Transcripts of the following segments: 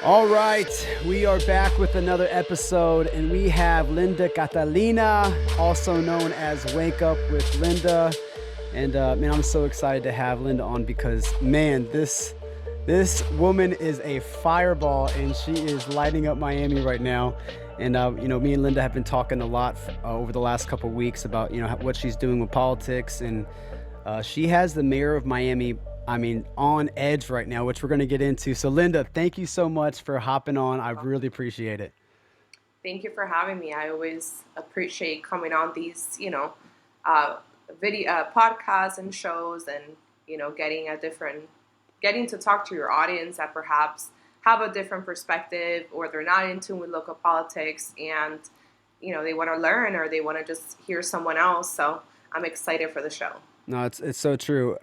All right, we are back with another episode, and we have Linda Catalina, also known as Wake Up with Linda. And man, I'm so excited to have Linda on because man, this woman is a fireball, and she is lighting up Miami right now. And me and Linda have been talking a lot over the last couple of weeks about what she's doing with politics, and she has the mayor of Miami, I mean, on edge right now, which we're going to get into. So, Linda, thank you so much for hopping on. I really appreciate it. Thank you for having me. I always appreciate coming on these, uh, video podcasts and shows, and getting to talk to your audience that perhaps have a different perspective, or they're not in tune with local politics, and they want to learn, or they want to just hear someone else. So I'm excited for the show. No, it's so true.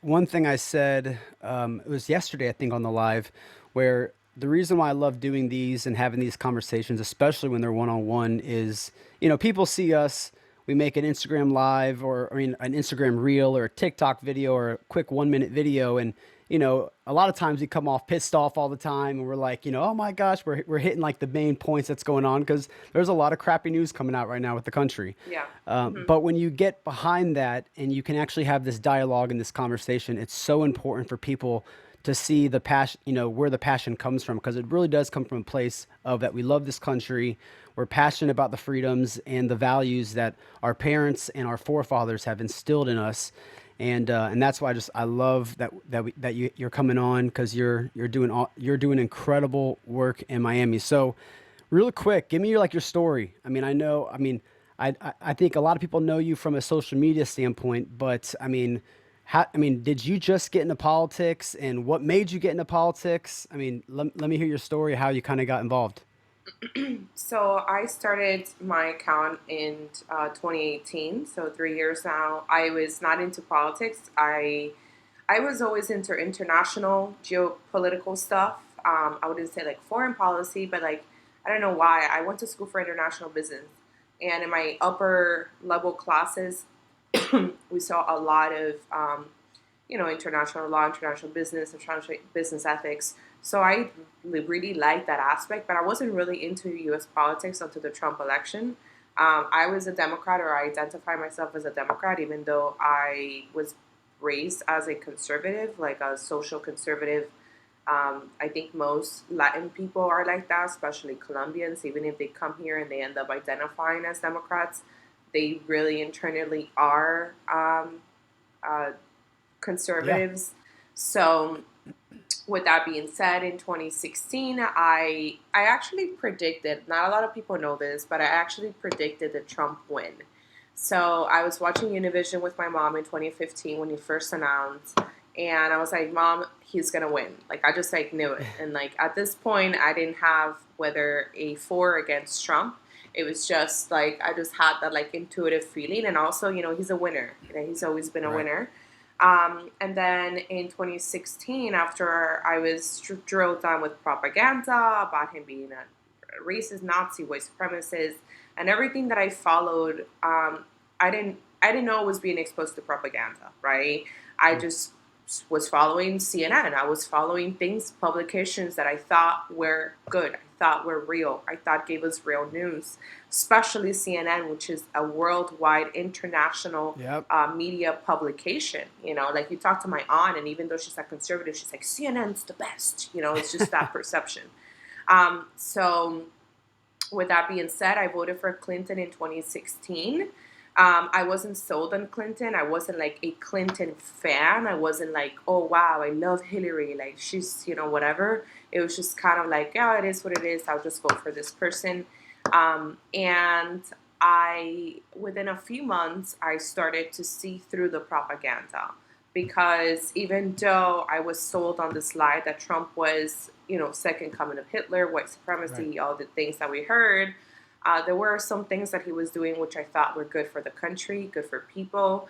One thing I said, it was yesterday, I think, on the live, where the reason why I love doing these and having these conversations, especially when they're one on one, is people see us. We make an Instagram live, or I mean, an Instagram reel, or a TikTok video, or a quick 1 minute video, and a lot of times we come off pissed off all the time, and we're like, oh my gosh, we're hitting like the main points that's going on because there's a lot of crappy news coming out right now with the country. Yeah. But when you get behind that and you can actually have this dialogue and this conversation, it's so important for people to see the passion, where the passion comes from, because it really does come from a place of that we love this country. We're passionate about the freedoms and the values that our parents and our forefathers have instilled in us. And that's why I love you're coming on, because you're doing incredible work in Miami. So, real quick, give me your story. I mean, I think a lot of people know you from a social media standpoint, but did you just get into politics, and what made you get into politics? I mean, let me hear your story, how you kind of got involved. So I started my account in 2018, so 3 years now. I was not into politics. I was always into international geopolitical stuff. I wouldn't say like foreign policy, but like I don't know why. I went to school for international business, and in my upper level classes, we saw a lot of international law, international business, international business ethics. So I really liked that aspect, but I wasn't really into U.S. politics until the Trump election. I was a Democrat, or I identify myself as a Democrat, even though I was raised as a conservative, like a social conservative. I think most Latin people are like that, especially Colombians. Even if they come here and they end up identifying as Democrats, they really internally are uh, Yeah. conservatives. So, with that being said, in 2016, I actually predicted. Not a lot of people know this, but I actually predicted the Trump win. So I was watching Univision with my mom in 2015 when he first announced, and I was like, "Mom, he's gonna win." Like I just like knew it. And like at this point, I didn't have whether a for or against Trump. It was just like I just had that like intuitive feeling, and also he's a winner. He's always been a Right. winner. And then in 2016, after I was drilled down with propaganda about him being a racist, Nazi, white supremacist, and everything that I followed, I didn't know I was being exposed to propaganda, right? I just was following CNN. I was following publications that I thought were good. I thought were real. I thought gave us real news, especially CNN, which is a worldwide international Yep. media publication. Like you talk to my aunt, and even though she's a conservative, she's like, CNN's the best. It's just that perception. So with that being said, I voted for Clinton in 2016. I wasn't sold on Clinton. I wasn't like a Clinton fan. I wasn't like, oh wow, I love Hillary. Like she's, whatever. It was just kind of like, yeah, it is what it is. I'll just vote for this person. And within a few months, I started to see through the propaganda, because even though I was sold on this lie that Trump was, second coming of Hitler, white Right. supremacy, all the things that we heard, there were some things that he was doing which I thought were good for the country, good for people,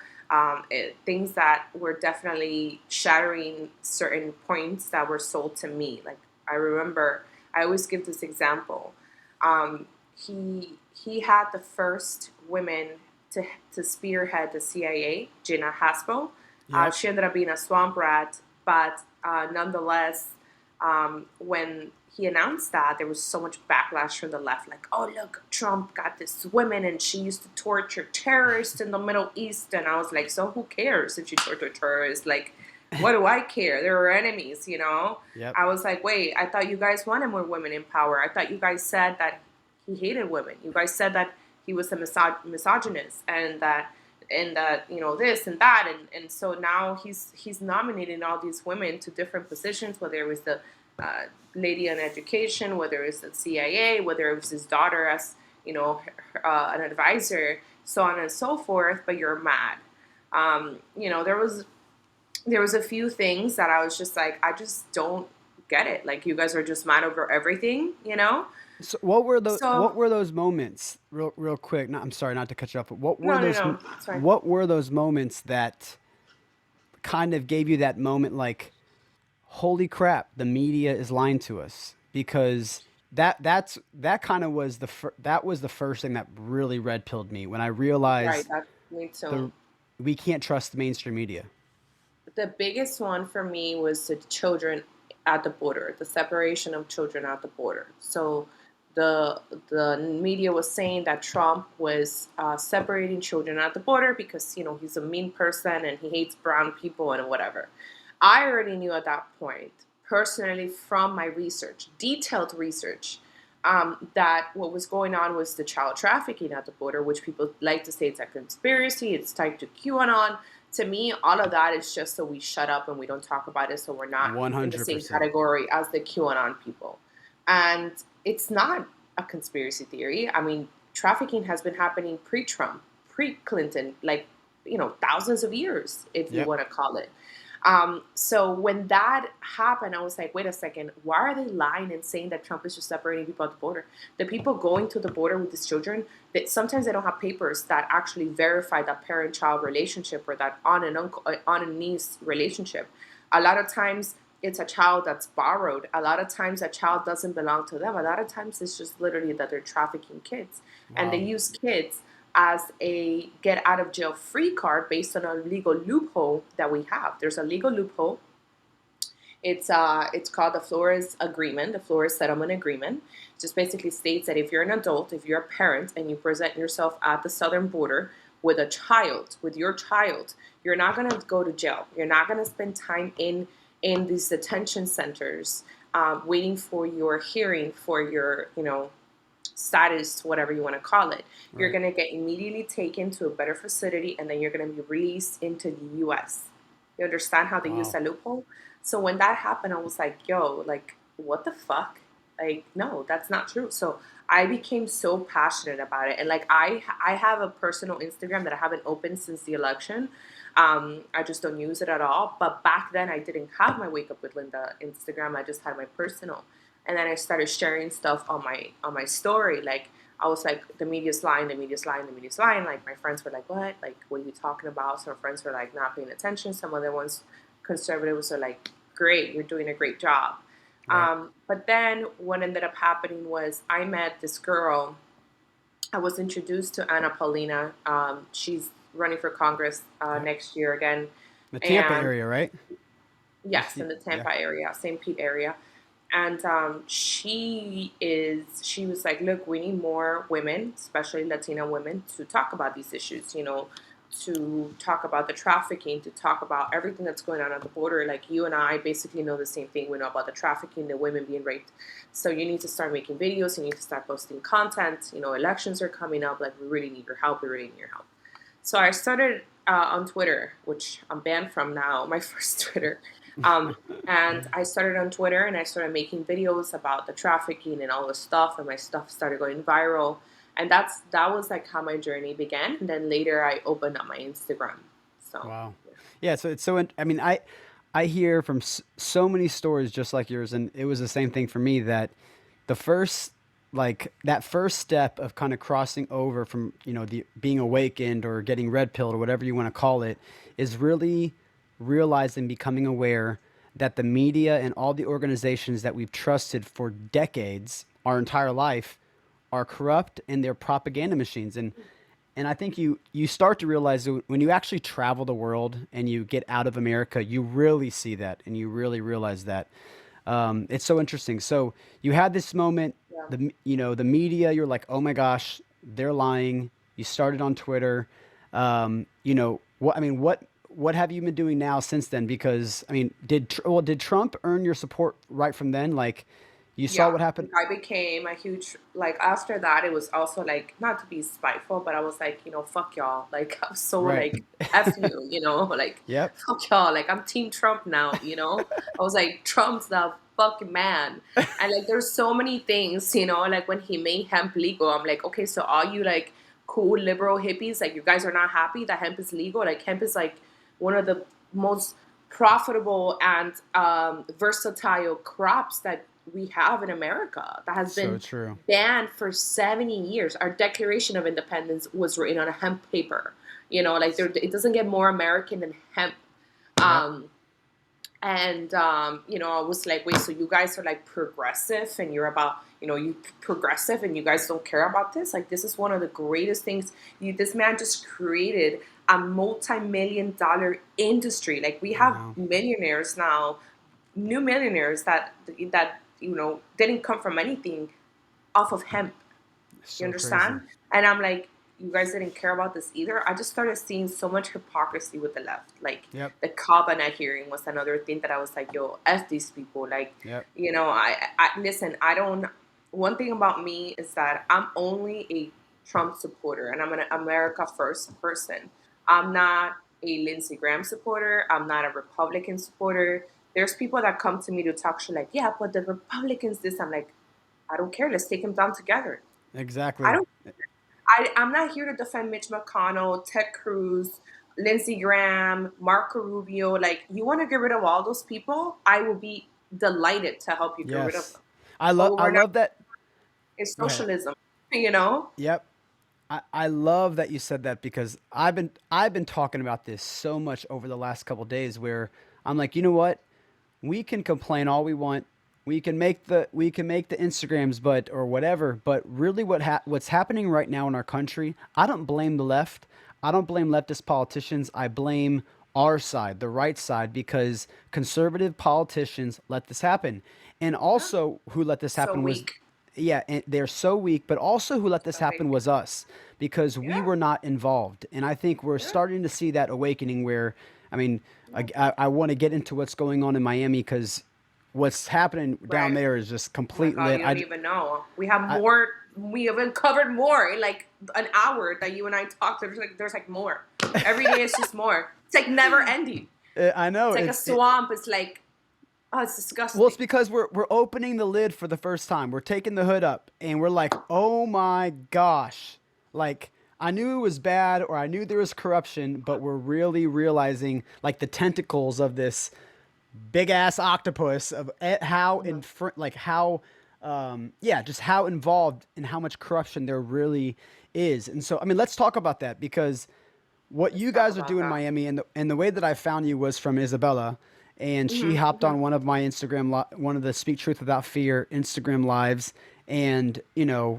things that were definitely shattering certain points that were sold to me. Like I remember, I always give this example. Um, he had the first women to spearhead the CIA, Gina Haspel. Yep. She ended up being a swamp rat, but nonetheless, when he announced that, there was so much backlash from the left, like, oh, look, Trump got this woman and she used to torture terrorists in the Middle East. And I was like, so who cares if she tortured terrorists? Like, what do I care? They're our enemies, you know? Yep. I was like, wait, I thought you guys wanted more women in power. I thought you guys said that he hated women. You guys said that he was a misogynist and that this and that, and so now he's nominating all these women to different positions, whether it was the lady in education, whether it's the CIA, whether it was his daughter as an advisor, so on and so forth. But you're mad. There was a few things that I was just like, I just don't get it. Like, you guys are just mad over everything. So what were So those moments, real quick? I'm sorry not to cut you off, but what were no, no, those no, sorry. what were those moments that kind of gave you that moment, like, holy crap, the media is lying to us? Because that kind of was that was the first thing that really red pilled me when I Right, realized that me too. the we can't trust the mainstream media. The biggest one for me was the children at the border, the separation of children at the border. So the media was saying that Trump was separating children at the border because he's a mean person and he hates brown people and whatever. I already knew at that point, personally, from my research, detailed research, that what was going on was the child trafficking at the border, which people like to say it's a conspiracy, it's tied to QAnon. To me, all of that is just so we shut up and we don't talk about it, so we're not in the same 100%. category as the QAnon people. And it's not a conspiracy theory. I mean, trafficking has been happening pre-Trump, pre-Clinton, like thousands of years, if you Yep. want to call it. So when that happened, I was like, wait a second, why are they lying and saying that Trump is just separating people at the border? The people going to the border with these children, that sometimes they don't have papers that actually verify that parent-child relationship or that aunt and uncle, aunt and niece relationship. A lot of times it's a child that's borrowed. A lot of times a child doesn't belong to them. A lot of times it's just literally that they're trafficking kids, and they Wow. use kids as a get out of jail free card based on a legal loophole that we have. There's a legal loophole. It's called the Flores Agreement, the Flores Settlement Agreement. It just basically states that if you're an adult, if you're a parent, and you present yourself at the southern border with a child, with your child, you're not going to go to jail. You're not going to spend time in these detention centers, waiting for your hearing for your status, whatever you want to call it. You're Right. going to get immediately taken to a better facility, and then you're going to be released into the US. You understand how they use Wow. that loophole? So when that happened, I was like, yo, like, what the fuck? Like, no, that's not true. So I became so passionate about it. And like, I have a personal Instagram that I haven't opened since the election. I just don't use it at all. But back then, I didn't have my Wake Up with Linda Instagram. I just had my personal, and then I started sharing stuff on my story. Like, I was like, the media's lying, the media's lying, the media's lying. Like, my friends were like, what are you talking about? Some friends were like not paying attention. Some other ones, conservatives, are like, great, you're doing a great job. Right. But then what ended up happening was I met this girl. I was introduced to Anna Paulina. She's running for Congress Yep. next year again. The Tampa And area, right? yes, in the Yeah. Tampa area, St. Pete area. And she was like, look, we need more women, especially Latina women, to talk about these issues, to talk about the trafficking, to talk about everything that's going on at the border. Like, you and I basically know the same thing. We know about the trafficking, the women being raped. So you need to start making videos, you need to start posting content. Elections are coming up. Like, we really need your help. We really need your help. So I started on Twitter, which I'm banned from now, my first Twitter. Um, and I started on Twitter and I started making videos about the trafficking and all this stuff, and my stuff started going viral. And that was like how my journey began. And then later I opened up my Instagram. So Wow. Yeah, so it's so I mean, I hear from so many stories just like yours, and it was the same thing for me, that the first, like, that first step of kind of crossing over from, the being awakened or getting red pilled or whatever you want to call it, is really realizing, becoming aware that the media and all the organizations that we've trusted for decades, our entire life, are corrupt and they're propaganda machines. And I think you start to realize that when you actually travel the world and you get out of America, you really see that and you really realize that. It's so interesting. So you had this moment, Yeah. the media, you're like, oh my gosh, they're lying. You started on Twitter. What have you been doing now since then? Because I mean, did Trump earn your support right from then? Like, you saw Yeah, what happened. like I became a huge like after that it was also like not to be spiteful, but I was like, fuck y'all. Like I'm so Right. like F you, like Yep. fuck y'all. Like I'm team Trump now. I was like, Trump's the fucking man. And like there's so many things, like when he made hemp legal, I'm like, okay, so all you like cool liberal hippies, like you guys are not happy that hemp is legal? Like hemp is like one of the most profitable and versatile crops that we have in America that has So been true. banned for 70 years. Our Declaration of Independence was written on a hemp paper. Like it doesn't get more American than hemp. Yep. Um, and I was like, wait, so you guys are like progressive and you're about, you progressive and you guys don't care about this? Like, this is one of the greatest things. This man just created a multi-million dollar industry. Like, we I have know. millionaires now, new millionaires that didn't come from anything off of hemp. You So crazy. understand? And I'm like, you guys didn't care about this either. I just started seeing so much hypocrisy with the left. Like Yep. the Kavanaugh hearing was another thing that I was like, yo, F these people. Like, Yep. I listen, I don't, one thing about me is that I'm only a Trump supporter and I'm an America First person. I'm not a Lindsey Graham supporter. I'm not a Republican supporter. There's people that come to me to talk shit like, yeah, but the Republicans this. I'm like, I don't care. Let's take them down together. I Exactly. don't. I'm not here to defend Mitch McConnell, Ted Cruz, Lindsey Graham, Marco Rubio. Like, you want to get rid of all those people? I will be delighted to help you get rid of Yes. them. I But what we're not. love that. It's Go ahead. socialism. You know. Yep. I love that you said that because I've been talking about this so much over the last couple days where I'm like, you know what? We can complain all we want. We can make the Instagrams, but or whatever. But really, what's happening right now in our country? I don't blame the left. I don't blame leftist politicians. I blame our side, the right side, because conservative politicians let this happen, and Yeah. also who let this So happen was, weak. yeah, and they're so weak. But also who let this So happen weak. was us, because we Yeah. were not involved. And I think we're Yeah. starting to see that awakening where, I mean, Yeah. I want to get into what's going on in Miami because what's happening down Right. there is just Oh my complete God, lit. you don't I, even know. We have I, more. We have uncovered more in like an hour that you and I talked. There's like more. Every day it's just more. It's like never ending. I know It's like a swamp. It's like, oh, it's well, it's disgusting. because we're opening the lid for the first time. We're taking the hood up, and we're like, oh my gosh, like I knew it was bad, or I knew there was corruption, but we're really realizing like the tentacles of this big ass octopus of how in like how yeah, just how involved and how much corruption there really is. And so I mean, let's talk about that because what Let's you talk guys are about doing in that. Miami, and the way that I found you was from Isabella, and she Hmm. hopped Hmm. on one of my one of the Speak Truth Without Fear Instagram lives, and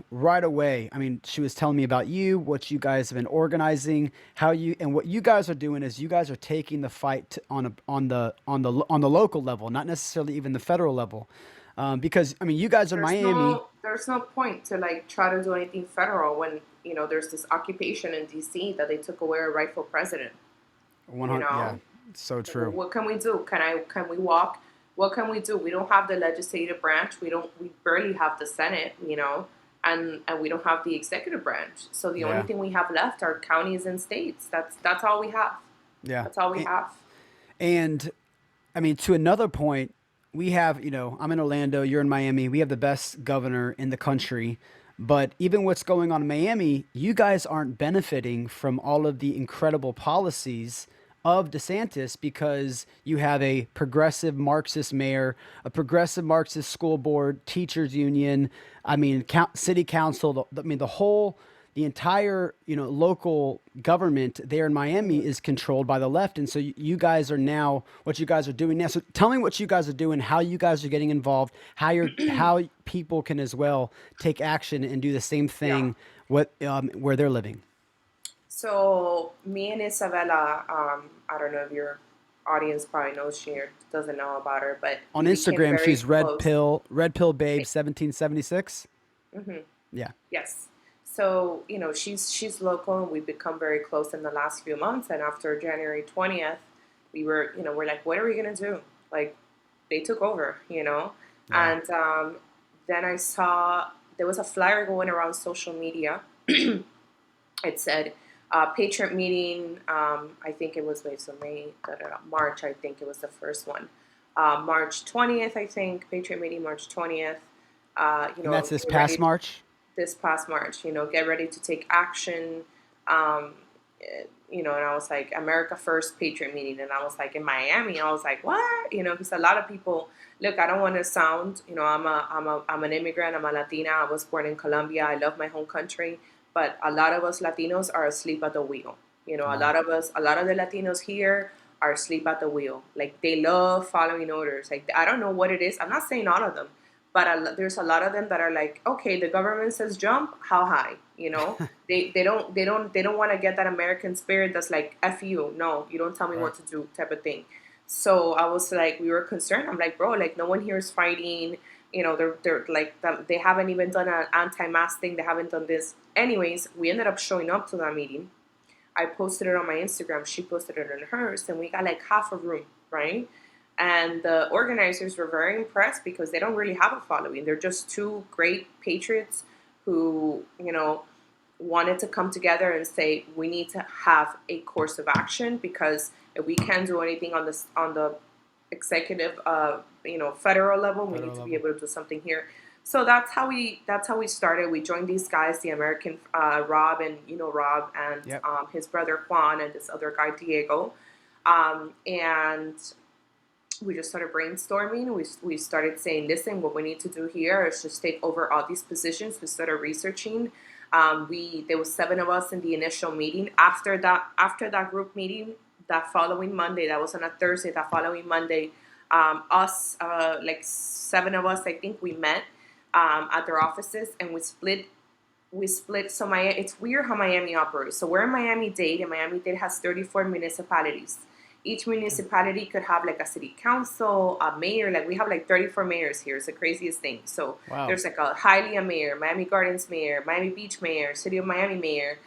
right away, I mean, she was telling me about you, what you guys have been organizing, how you and what you guys are doing is you guys are taking the fight on the local level, not necessarily even the federal level, because I mean, you guys are There's Miami. no point to like try to do anything federal when there's this occupation in D.C. that they took away our rightful president. You 100, yeah, know, so true. what can we do? Can we walk? What can we do? We don't have the legislative branch. We barely have the Senate. And we don't have the executive branch. So the only Yeah, thing we have left are counties and states. That's all we have. yeah. That's all we have. And I mean, to another point, we have, I'm in Orlando, you're in Miami. We have the best governor in the country. But even what's going on in Miami, you guys aren't benefiting from all of the incredible policies of DeSantis because you have a progressive Marxist mayor, a progressive Marxist school board, teachers union, I mean, city council. I mean, the entire local government there in Miami is controlled by the left, and so you guys are now what you guys are doing now. So tell me what you guys are doing, how you guys are getting involved, how people can as well take action and do the same Yeah. thing what where they're living. So me and Isabella, I don't know if you're audience probably knows she or doesn't know about her, but On we became Instagram, very she's close. Red Pill Babe 1776. Hmm. Yeah. Yes. So, she's local and we've become very close in the last few months. And after January 20th, we're like, what are we going to do? Like, they took over. Yeah. And then I saw there was a flyer going around social media. It said, Patriot meeting, I think it was, wait, so May, March, I think it was the first one. March 20th, I think, Patriot meeting, March 20th. And that's this Get past ready March. this past March, get ready to take action. Um, and I was like, America First Patriot meeting. And I was like, in Miami, I was like, what? Because a lot of people, look, I don't want to sound, I'm an immigrant, I'm a Latina, I was born in Colombia, I love my home country, but a lot of us Latinos are asleep at the wheel. Wow. A lot of the Latinos here are asleep at the wheel. Like, they love following orders. Like, I don't know what it is. I'm not saying all of them, but there's a lot of them that are like, okay, the government says jump, how high? They don't want to get that American spirit that's like, f you, no, you don't tell me Right. what to do type of thing. So I was like, we were concerned. I'm like, bro, like, no one here is fighting. They're like, they haven't even done an anti-mask thing. They haven't done this. Anyways, we ended up showing up to that meeting. I posted it on my Instagram. She posted it on hers, and we got like half a room, right? And the organizers were very impressed because they don't really have a following. They're just two great patriots who, wanted to come together and say we need to have a course of action, because if we can't do anything on the executive, federal level, we need Federal to be level. able to do something here. So that's how we started. We joined these guys, the American Rob, and Rob, and Yep. his brother Juan, and this other guy Diego, and we just started brainstorming. We started saying, listen, what we need to do here is just take over all these positions. We started researching. There was 7 of us in the initial meeting. After that group meeting, that following Monday, that was on a Thursday. That following Monday, us, like 7 of us, I think we met at their offices, and we split. So it's weird how Miami operates. So we're in Miami-Dade, and Miami-Dade has 34 municipalities. Each municipality could have like a city council, a mayor. Like, we have like 34 mayors here. It's the craziest thing. So Wow. there's like a Hialeah mayor, Miami Gardens mayor, Miami Beach mayor, City of Miami mayor,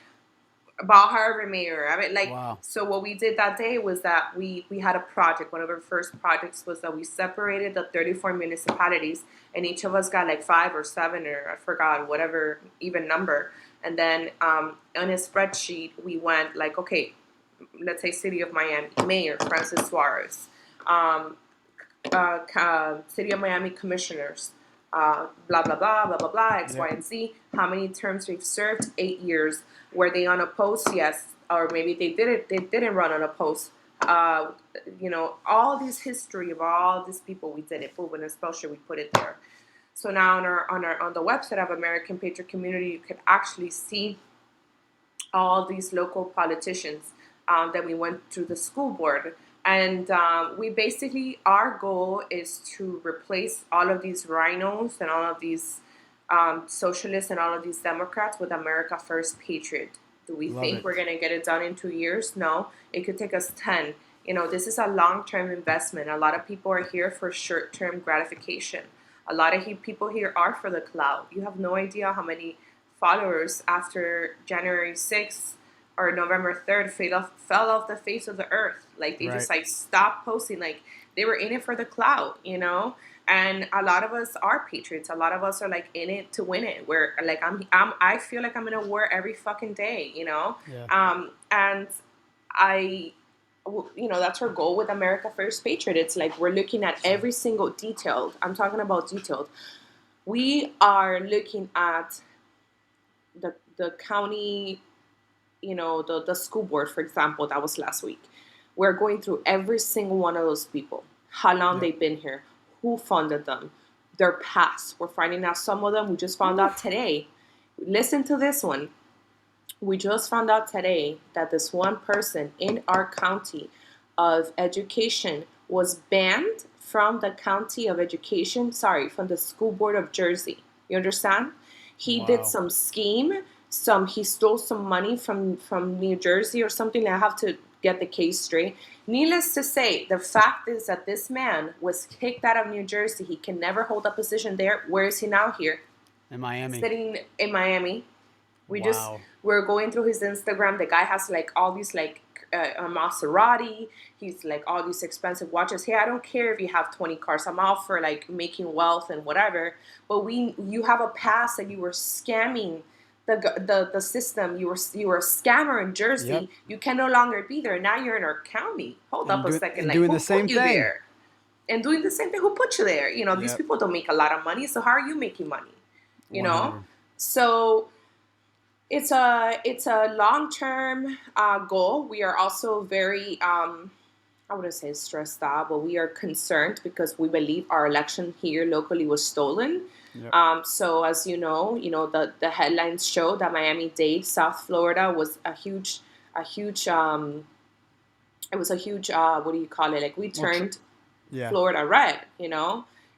Bal Harbour mayor. I mean, like, Wow. so what we did that day was that we had a project. One of our first projects was that we separated the 34 municipalities, and each of us got like 5 or 7, or I forgot, whatever even number. And then on a spreadsheet, we went like, okay, let's say City of Miami Mayor Francis Suarez, um, City of Miami commissioners, blah blah blah blah blah blah, X, Y, Yep. and Z. How many terms we've served? 8 years. Were they unopposed? Yes, or maybe they did it. They didn't run unopposed. All this history of all these people, we did it. Boom, and especially we put it there. So now on the website of American Patriot Community, you can actually see all these local politicians that we went through the school board. And we basically, our goal is to replace all of these rhinos and all of these socialists and all of these Democrats with America First Patriot. Do we Love think it. we're going to get it done in 2 years? No, it could take us 10. This is a long term investment. A lot of people are here for short term gratification. A lot of people here are for the clout. You have no idea how many followers after January 6th or November 3rd fell off the face of the earth. Like, they just Right. like stopped posting. Like, they were in it for the clout. And a lot of us are patriots. A lot of us are like in it to win it. Where like I feel like I'm in a war every fucking day. Yeah. And I, that's our goal with America First Patriot. It's like we're looking at every single detailed. I'm talking about detailed. We are looking at the county, the school board, for example. That was last week. We're going through every single one of those people, how long Yep. they've been here, who funded them, their past. We're finding out some of them. We just found out Oof. today. Listen to this one. We just found out today that this one person in our county of education was banned from the county of education, sorry, from the school board of Jersey. You understand? He did Wow. some scheme, he stole some money from New Jersey or something. I have to get the case straight. Needless to say, the fact is that this man was kicked out of New Jersey. He can never hold a position there. Where is he now? Here, In Miami. sitting in Miami. Wow. We're going through his Instagram. The guy has like all these like a Maserati. He's like all these expensive watches. Hey, I don't care if you have 20 cars. I'm all for like making wealth and whatever. But you have a past that you were scamming the system. You were a scammer in Yep. Jersey. You can no longer be there. Now you're in our county. Hold up And a doing second. and Like doing the who same put you thing. there? And doing the same thing. Who put you there? These Yep. people don't make a lot of money. So how are you making money? You know. 100. So it's a long term goal. We are also very I wouldn't say stressed out, but we are concerned because we believe our election here locally was stolen. Yep. So as the headlines show that Miami-Dade, South Florida, was a huge it was a huge what do you call it? Like we Well, turned yeah. Florida red.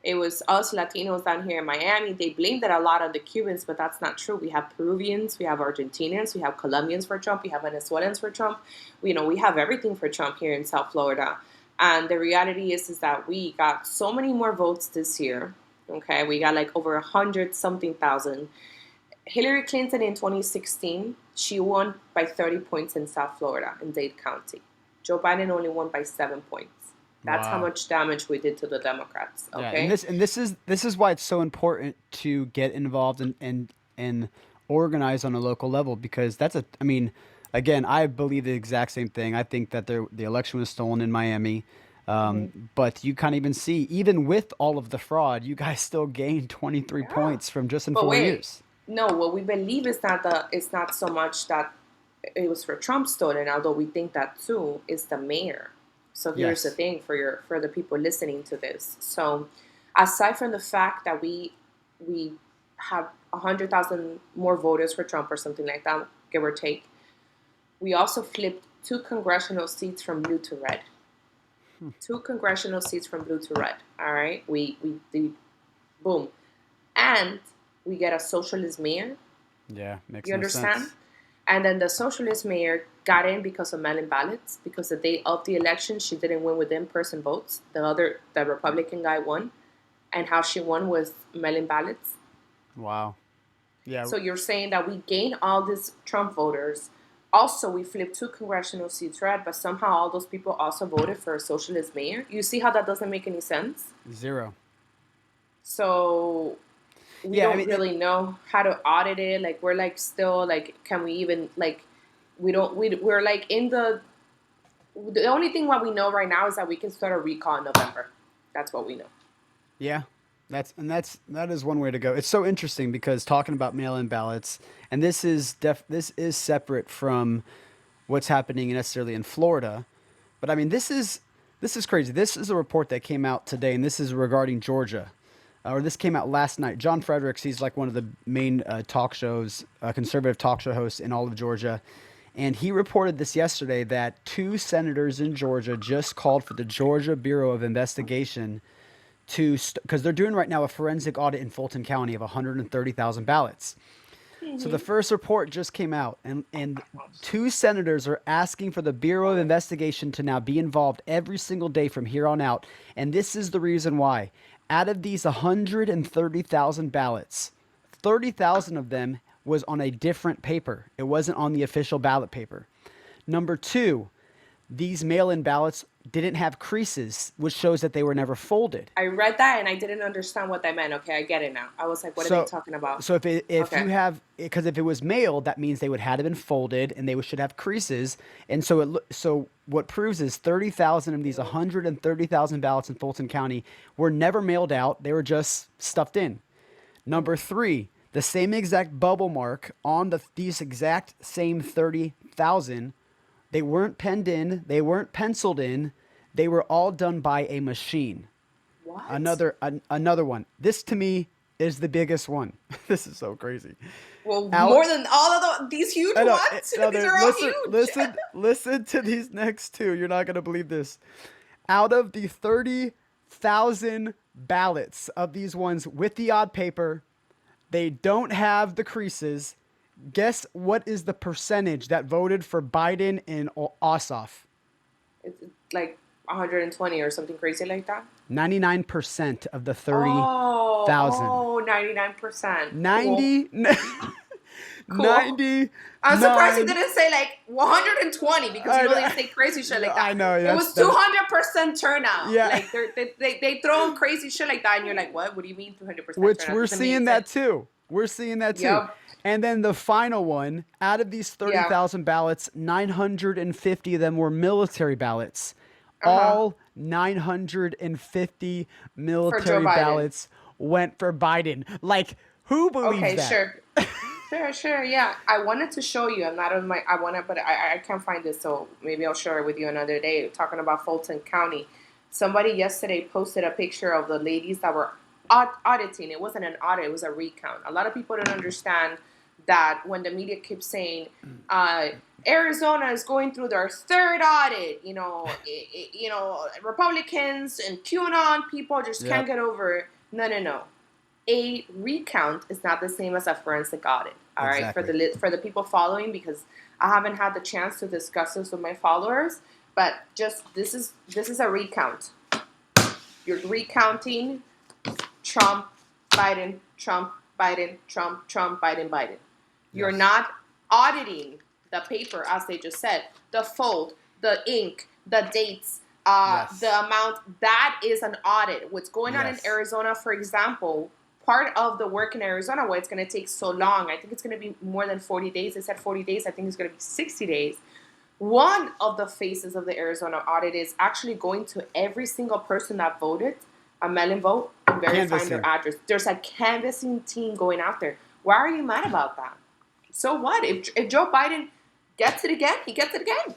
It was us Latinos down here in Miami. They blamed it a lot on the Cubans, but that's not true. We have Peruvians, we have Argentinians, we have Colombians for Trump, we have Venezuelans for Trump. We have everything for Trump here in South Florida. And the reality is that we got so many more votes this year. Okay, we got like over 100 something thousand. Hillary Clinton in 2016, she won by 30 points in South Florida in Dade County. Joe Biden only won by 7 points. That's how Wow. much damage we did to the Democrats. Yeah, and Okay. this is why it's so important to get involved and organize on a local level, because I mean, again, I believe the exact same thing. I think that the election was stolen in Miami. Hmm. But you can't even see, even with all of the fraud, you guys still gained 23 Yeah. points from just in But four wait, years. no. What we believe is not it's not so much that it was for Trump stolen, although we think that too. Is the mayor. So here's the Yes. thing for the people listening to this. So aside from the fact that we have 100,000 more voters for Trump or something like that, give or take, we also flipped two congressional seats from blue to red. Two congressional seats from blue to red. All right, we did boom, and we get a socialist mayor. Yeah, makes You no understand? sense. And then the socialist mayor got in because of mail-in ballots. Because the day of the election, she didn't win with in-person votes. The Republican guy won, and how she won was mail-in ballots. Wow. Yeah. So you're saying that we gained all these Trump voters. Also, we flipped two congressional seats red, but somehow all those people also voted for a socialist mayor. You see how that doesn't make any sense? Zero. So we Yeah, I don't mean, really know how to audit it. Like we're like still like, can we even like we don't we're like in the only thing what we know right now is that we can start a recall in November. That's what we know. yeah, that is one way to go. It's so interesting because talking about mail-in ballots, and this is separate from what's happening necessarily in Florida, but I mean this is crazy. This is a report that came out today, and this is regarding Georgia, or this came out last night. John Fredericks, he's like one of the main talk shows, conservative talk show hosts in all of Georgia. And he reported this yesterday that two senators in Georgia just called for the Georgia Bureau of Investigation because they're doing right now a forensic audit in Fulton County of 130,000 ballots. So the Mm-hmm. first report just came out, and two senators are asking for the Bureau of Investigation to now be involved every single day from here on out. And this is the reason why. Out of these 130,000 ballots, 30,000 of them was on a different paper. It wasn't on the official ballot paper. Number two, these mail in ballots didn't have creases, which shows that they were never folded. I read that and I didn't understand what that meant. Okay, I get it now. I was like, what are they So, talking about? so if Okay. you have, because if it was mailed, that means they would have been folded and they should have creases. And so what proves is 30,000 of these 130,000 ballots in Fulton County were never mailed out. They were just stuffed in. Number three, the same exact bubble mark on these exact same 30,000, they weren't penned in, they weren't penciled in, they were all done by a machine. What? Another one. This to me is the biggest one. This is so crazy. Well, Out. more than all of these huge I know. ones. No, These are all listen, huge. listen, listen to these next two. You're not gonna believe this. Out of the 30,000 ballots of these ones with the odd paper, they don't have the creases. Guess what is the percentage that voted for Biden and Ossoff? It's like 120 or something crazy like that. 99% of the Oh, 30,000. oh, 99%. Cool. 90, Cool. 99. I'm surprised you didn't say like 120 because you I don't know, even say crazy shit like I that. know It that's was that. 200% turnout. Yeah, Like they throw in crazy shit like that, and you're like, what? What do you mean 200% which turnout? we're Doesn't seeing make that sense. too. We're seeing that too. Yep. And then the final one, out of these Yeah. 30,000 ballots, 950 of them were military ballots. Uh huh. All 950 For Joe military Biden. ballots went for Biden. Like, who believes Okay. that? Sure. Sure. Sure. Yeah. I wanted to show you. I'm not on my. I want to, but I can't find this. So maybe I'll share it with you another day. Talking about Fulton County. Somebody yesterday posted a picture of the ladies that were auditing. It wasn't an audit. It was a recount. A lot of people don't understand that when the media keeps saying uh, Arizona is going through their third audit, Republicans and QAnon people just can't Yep, get over it. No, no, no. A recount is not the same as a forensic audit. All right, for exactly. the people following, because I haven't had the chance to discuss this with my followers, but just this is a recount. You're recounting Trump, Biden, Trump, Biden, Trump, Trump, Biden, Biden. You're Yes, not auditing the paper, as they just said, the fold, the ink, the dates, yes, the amount. That is an audit. What's going on in yes. Arizona, for example, part of the work in Arizona, why it's going to take so long, I think it's going to be more than 40 days. They said 40 days. I think it's going to be 60 days. One of the phases of the Arizona audit is actually going to every single person that voted a mail-in vote and verifying their Canvassing. address. There's a canvassing team going out there. Why are you mad about that? So what? If Joe Biden gets it again, he gets it again.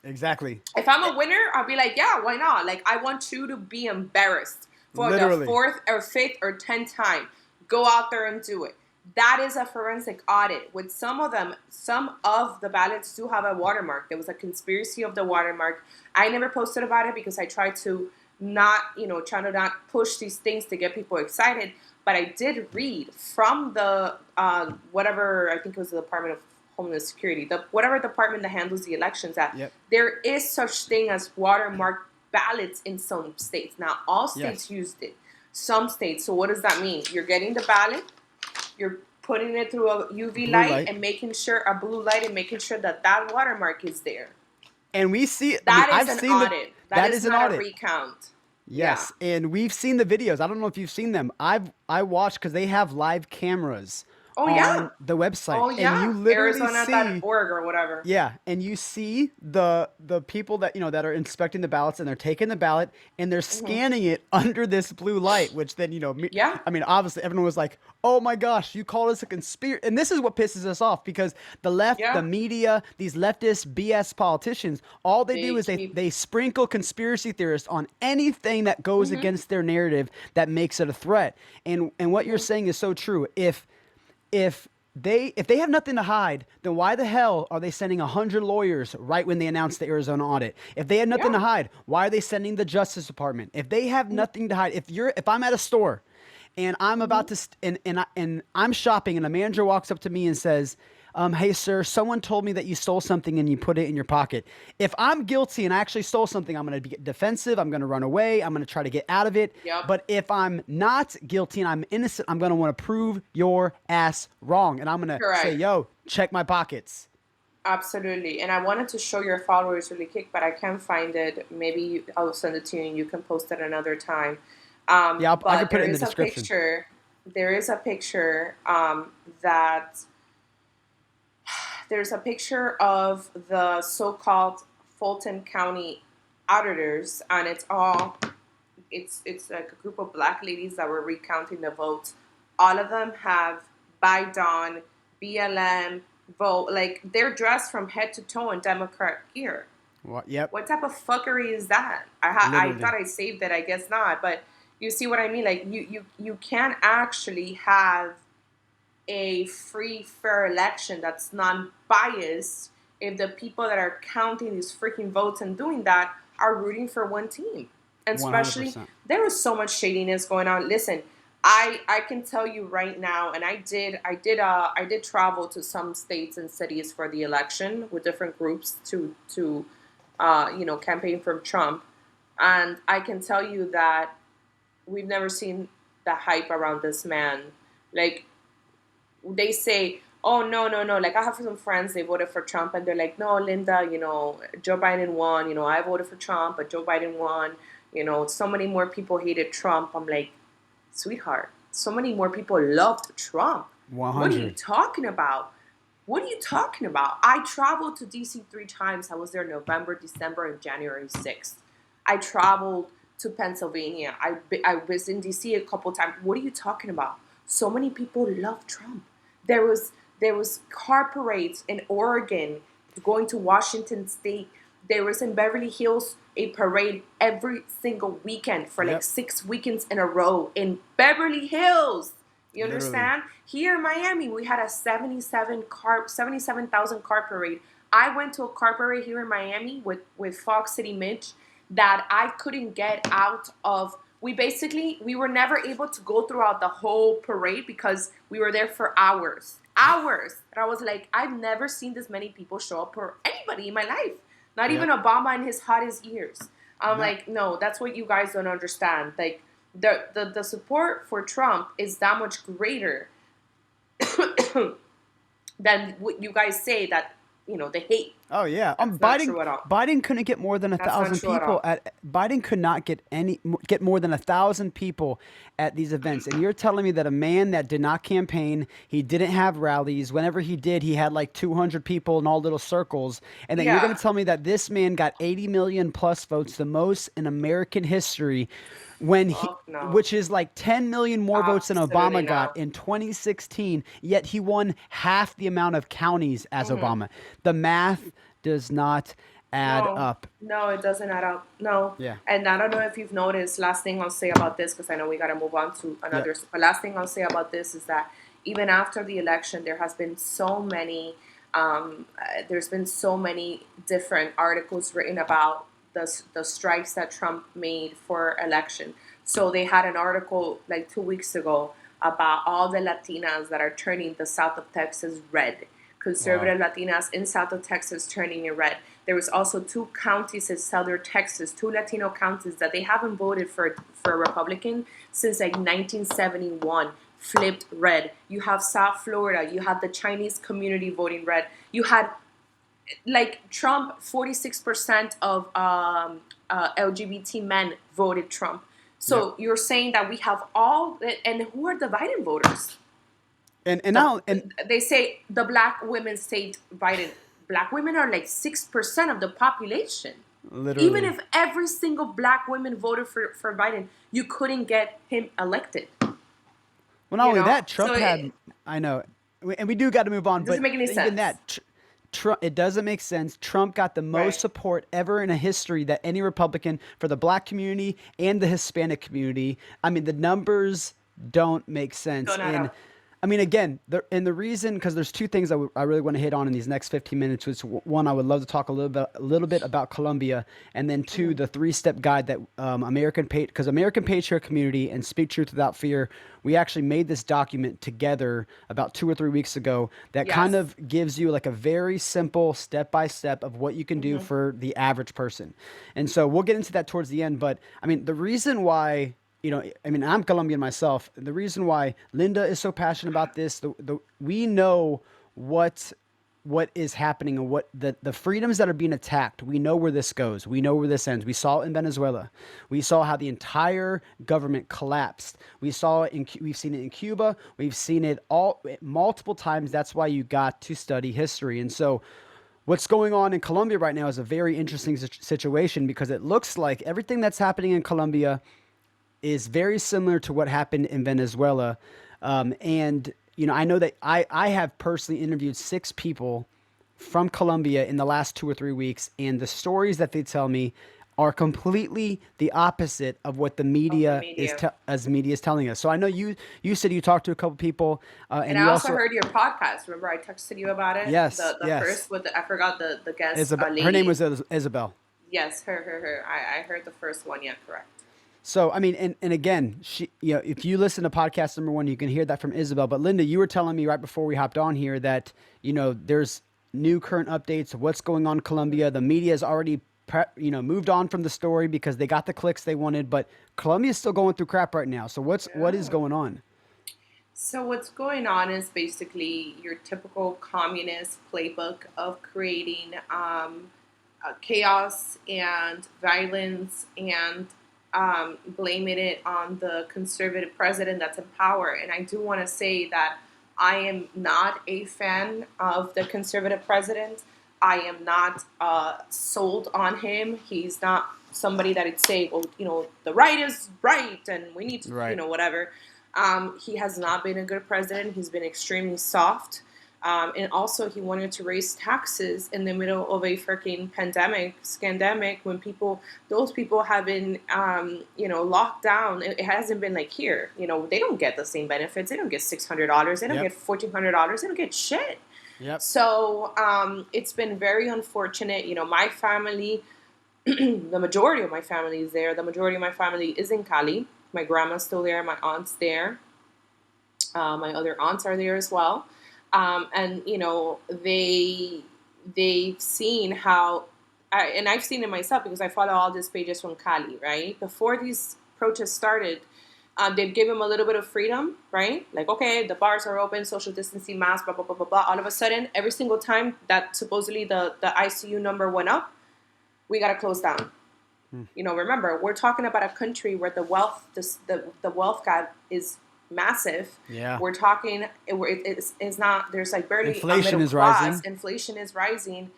Exactly. If I'm a winner, I'll be like, yeah, why not? Like, I want you to be embarrassed for the Literally. fourth or fifth or 10th time. Go out there and do it. That is a forensic audit. With some of them, some of the ballots do have a watermark. There was a conspiracy of the watermark. I never posted about it because I tried to not, try to not push these things to get people excited. But I did read from the whatever, I think it was the Department of Homeland Security, the whatever department that handles the elections, that Yep. there is such thing as watermark ballots in some states. Now, all states Yes. used it. Some states. So what does that mean? You're getting the ballot, you're putting it through a UV Blue light light. and making sure a blue light and making sure that that watermark is there. And we see, I mean, That is I've an seen audit. That that is is an not a audit. recount. Yeah. Yes, and we've seen the videos. I don't know if you've seen them. I watched because they have live cameras Oh on yeah. the website, Oh and you yeah. literally see, Arizona.org or whatever. yeah, and you see the people that that are inspecting the ballots, and they're taking the ballot and they're Hmm. scanning it under this blue light, which then Yeah. I mean, obviously everyone was like, "Oh my gosh, you call this a conspiracy?" And this is what pisses us off because the left, the Yeah. media, these leftist BS politicians, all they do They is keep. they sprinkle conspiracy theorists on anything that goes Hmm. against their narrative that makes it a threat. And what you're Hmm. saying is so true. If if they have nothing to hide, then why the hell are they sending 100 lawyers right when they announced the Arizona audit? If they had nothing Yeah. to hide, why are they sending the Justice Department? If they have nothing to hide, if I'm at a store and I'm Hmm. about to and I'm shopping and a manager walks up to me and says, "Hey sir, someone told me that you stole something and you put it in your pocket." If I'm guilty and I actually stole something, I'm going to be defensive. I'm going to run away. I'm going to try to get out of it. Yep. But if I'm not guilty and I'm innocent, I'm going to want to prove your ass wrong, and I'm going to say, Correct. "Yo, check my pockets." Absolutely. And I wanted to show your followers really quick, but I can't find it. Maybe I'll send it to you and you can post it another time. Yeah, I can But put there it in the is a description. picture. There is a picture that there's a picture of the so-called Fulton County auditors, and it's like a group of black ladies that were recounting the votes. All of them have by dawn BLM vote, like they're dressed from head to toe in Democrat gear. What? Yep, What type of fuckery is that? I literally. thought I saved it. I guess not. But you see what I mean? Like you can't actually have a free, fair election that's non-biased if the people that are counting these freaking votes and doing that are rooting for one team. And especially 100%. there was so much shadiness going on. Listen, I can tell you right now, and I did travel to some states and cities for the election with different groups to campaign for Trump, and I can tell you that we've never seen the hype around this man. Like, they say, oh, no, no, no. Like, I have some friends, they voted for Trump, and they're like, no, Linda, Joe Biden won. I voted for Trump, but Joe Biden won. So many more people hated Trump. I'm like, sweetheart, so many more people loved Trump. What are you 100. talking about? What are you talking about? I traveled to DC 3 times. I was there November, December, and January 6th. I traveled to Pennsylvania. I was in DC a couple times. What are you talking about? So many people love Trump. There was car parades in Oregon, going to Washington State. There was in Beverly Hills a parade every single weekend for like Yep. 6 weekends in a row in Beverly Hills. You Literally. understand? Here in Miami, we had a 77,000 car parade. I went to a car parade here in Miami with Fox City Mitch that I couldn't get out of. We were never able to go throughout the whole parade because we were there for hours. Hours. And I was like, I've never seen this many people show up for anybody in my life. Not even Yep. Obama in his hottest years. I'm No. like, no, that's what you guys don't understand. Like, the support for Trump is that much greater than what you guys say that they hate. Oh yeah, That's not Biden. true at all. Biden couldn't get more than a That's not thousand true at people all. at. Biden could not get more than 1,000 people at these events. And you're telling me that a man that did not campaign, he didn't have rallies. Whenever he did, he had like 200 people in all little circles. And then you're going Yeah. to tell me that this man got 80 million plus votes, the most in American history, when he, Oh no. which is like 10 million more votes than Absolutely Obama got no. in 2016, yet he won half the amount of counties as Hmm. Obama. The math does not add No, up. no, it doesn't add up. No. Yeah. And I don't know if you've noticed, last thing I'll say about this, because I know we got to move on to Yep. another. But last thing I'll say about this is that even after the election, there's been so many different articles written about the strikes that Trump made for election. So they had an article like 2 weeks ago about all the Latinas that are turning the south of Texas red. Wow. Conservative Latinas in south of Texas turning it red. There was also two counties in southern Texas, two Latino counties that they haven't voted for a Republican since like 1971. Flipped red. You have South Florida. You have the Chinese community voting red. You had like Trump. 46% of LGBT men voted Trump. Yep. So you're saying that we have all, and who are the Biden voters? And the, now and they say the black women saved Biden. Black women are like 6% of the population. Even literally. if every single black woman voted for Biden, you couldn't get him elected. Well, not only that, So Trump had. I know, and we do got to move on. it But doesn't make any even sense. that, Trump, it doesn't make sense. Trump got the most Right. support ever in a history that any Republican for the black community and the Hispanic community. I mean, the numbers don't make sense. Don't add And up. I mean, again, the reason, because there's two things I really want to hit on in these next 15 minutes. Which one, I would love to talk a little bit about Colombia, and then two, Hmm. the three-step guide that because American Patriot Community and Speak Truth Without Fear, we actually made this document together about 2 or 3 weeks ago that kind Yes. of gives you like a very simple step by step of what you can do Hmm. for the average person. And so we'll get into that towards the end. But I mean, the reason why, I mean, I'm Colombian myself. The reason why Linda is so passionate about this, we know what what is happening and what the freedoms that are being attacked. We know where this goes. We know where this ends. We saw it in Venezuela. We saw how the entire government collapsed. We've seen it in Cuba. We've seen it all multiple times. That's why you got to study history. And so what's going on in Colombia right now is a very interesting situation because it looks like everything that's happening in Colombia is very similar to what happened in Venezuela. And, I know that I have personally interviewed 6 people from Colombia in the last 2 or 3 weeks, and the stories that they tell me are completely the opposite of what the Of the media media. as media is telling us. So I know you said you talked to a couple people, And and I you also also heard your podcast. Remember, I texted you about it. yes, The yes, first with I forgot the guest Isabel, her name lady. was Isabel. Yes, her. I heard the first one. Yeah, correct. So I mean, and again, if you listen to podcast number one, you can hear that from Isabel. But Linda, you were telling me right before we hopped on here that there's new current updates of what's going on in Colombia. The media is already moved on from the story because they got the clicks they wanted. But Colombia's still going through crap right now. So what is Yeah. going on? So what's going on is basically your typical communist playbook of creating chaos and violence and blaming it on the conservative president that's in power. And I do want to say that I am not a fan of the conservative president. I am not sold on him. He's not somebody that would say, well, the right is right and we need to, Right. whatever. He has not been a good president. He's been extremely soft. And also, he wanted to raise taxes in the middle of a freaking scandemic, when those people have been, locked down. It hasn't been like here. They don't get the same benefits. They don't get $600. They don't Yep. get $1,400. They don't get shit. Yep. So it's been very unfortunate. My family, the majority of my family is there. The majority of my family is in Cali. My grandma's still there. My aunt's there. My other aunts are there as well. And they've seen how, and I've seen it myself because I follow all these pages from Cali, right? Before these protests started, they've given them a little bit of freedom, right? Like, okay, the bars are open, social distancing, mask, blah, blah, blah, blah, blah. All of a sudden, every single time that supposedly the ICU number went up, we got to close down. Remember, we're talking about a country where the wealth gap is massive. Yeah. We're talking, it's not, there's like barely a Inflation middle is class. rising. Inflation is rising.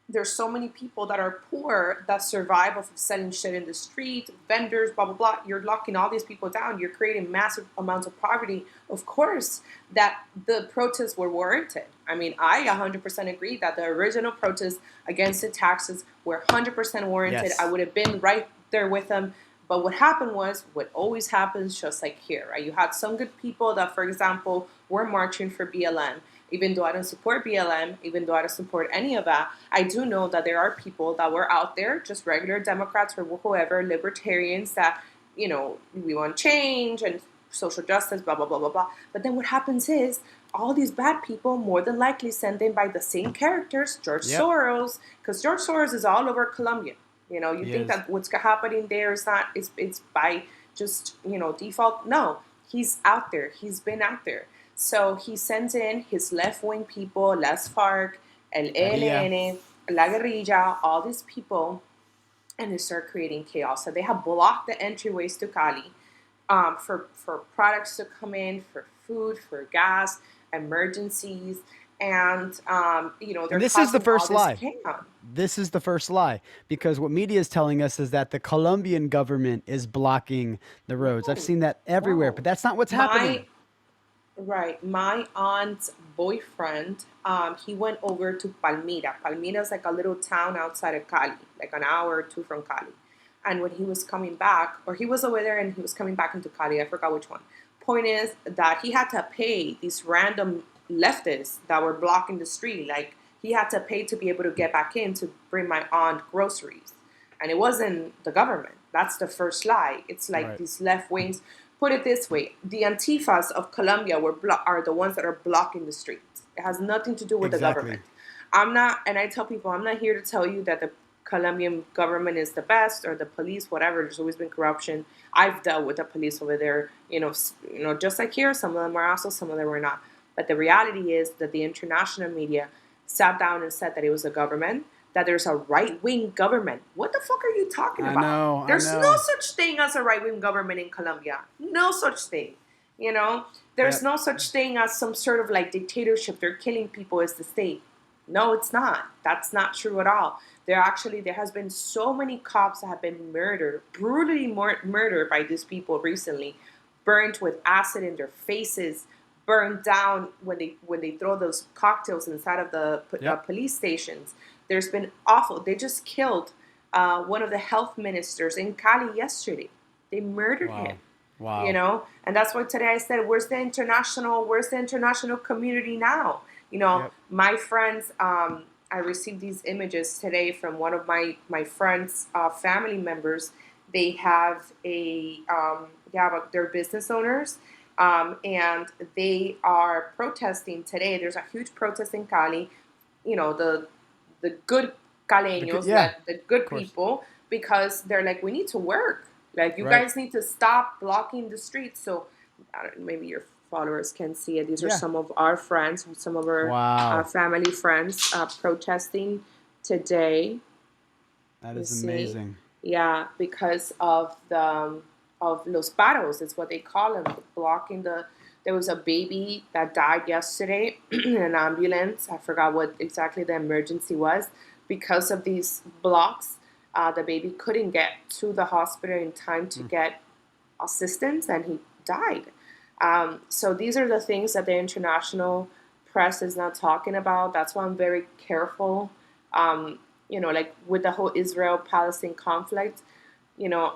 There's so many people that are poor that survive off of selling shit in the street, vendors, blah, blah, blah. You're locking all these people down. You're creating massive amounts of poverty. Of course, that the protests were warranted. I mean, I 100% agree that the original protests against the taxes were 100% warranted. Yes. I would have been right there with them. But what happened was what always happens, just like here, right? You had some good people that, for example, were marching for BLM. Even though I don't support BLM, even though I don't support any of that, I do know that there are people that were out there, just regular Democrats or whoever, libertarians, that, we want change and social justice, blah, blah, blah, blah, blah. But then what happens is all these bad people, more than likely sent in by the same characters, George Yep. Soros, because George Soros is all over Colombia. You He think is. that what's happening there is not, it's by just, default. No, he's out there. He's been out there. So he sends in his left-wing people, Las FARC, El Guerrilla. ELN, La Guerrilla, all these people, and they start creating chaos. So they have blocked the entryways to Cali, for products to come in, for food, for gas, emergencies, and And they're this is the causing all first this lie. chaos. This is the first lie because what media is telling us is that the Colombian government is blocking the roads. I've No, seen that everywhere, no. but that's not what's happening. My Right. My aunt's boyfriend, he went over to Palmira. Palmira is like a little town outside of Cali, like an hour or two from Cali. And when he was coming back, or he was over there and he was coming back into Cali, I forgot which one. Point is that he had to pay these random leftists that were blocking the street. Like, he had to pay to be able to get back in to bring my aunt groceries. And it wasn't the government. That's the first lie. It's like Right. these left wings. Put it this way: the Antifas of Colombia are the ones that are blocking the streets. It has nothing to do with the Exactly. government. I'm not, and I tell people, I'm not here to tell you that the Colombian government is the best or the police, whatever. There's always been corruption. I've dealt with the police over there, just like here. Some of them are also, some of them were not. But the reality is that the international media sat down and said that it was the government, that there's a right wing government. What the fuck are you talking I about? know. I There's no know. such thing as a right wing government in Colombia. No such thing. You know, there's Yep. no such thing as some sort of like dictatorship. They're killing people as the state. No, it's not. That's not true at all. There has been so many cops that have been murdered, brutally murdered by these people recently, burnt with acid in their faces, burned down when they throw those cocktails inside of the Yep. police stations. There's been awful. They just killed one of the health ministers in Cali yesterday. They murdered him. Wow. Wow. And that's why today I said, where's the international community now? Yep. My friends, I received these images today from one of my friends' family members. They have they're business owners, and they are protesting today. There's a huge protest in Cali. The good The good, caleños, yeah, let the good of course. people, because they're like, we need to work. Like, you Right. guys need to stop blocking the streets. So, maybe your followers can see it. These are Yeah. some of our friends, some of our Wow. family friends protesting today. That You is see, amazing. yeah, because of the of los paros, is what they call them, blocking the. There was a baby that died yesterday in an ambulance. I forgot what exactly the emergency was. Because of these blocks, the baby couldn't get to the hospital in time to Mm. get assistance, and he died. So these are the things that the international press is not talking about. That's why I'm very careful. Like with the whole Israel-Palestine conflict,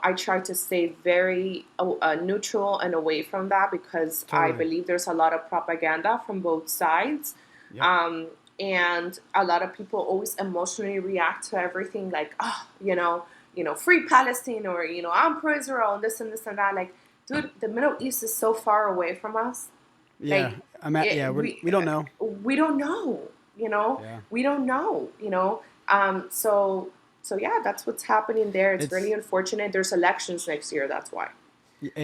I try to stay very neutral and away from that, because I Totally. believe there's a lot of propaganda from both sides. Yep. Um, and a lot of people always emotionally react to everything, like, oh, free Palestine, or, I'm pro Israel, and this and that. Like, dude, the Middle East is so far away from us. Yeah. Like, I'm at, yeah, we don't know. we don't know, Yeah. we don't know. So yeah, that's what's happening there. It's really It's unfortunate. There's elections next year. That's why.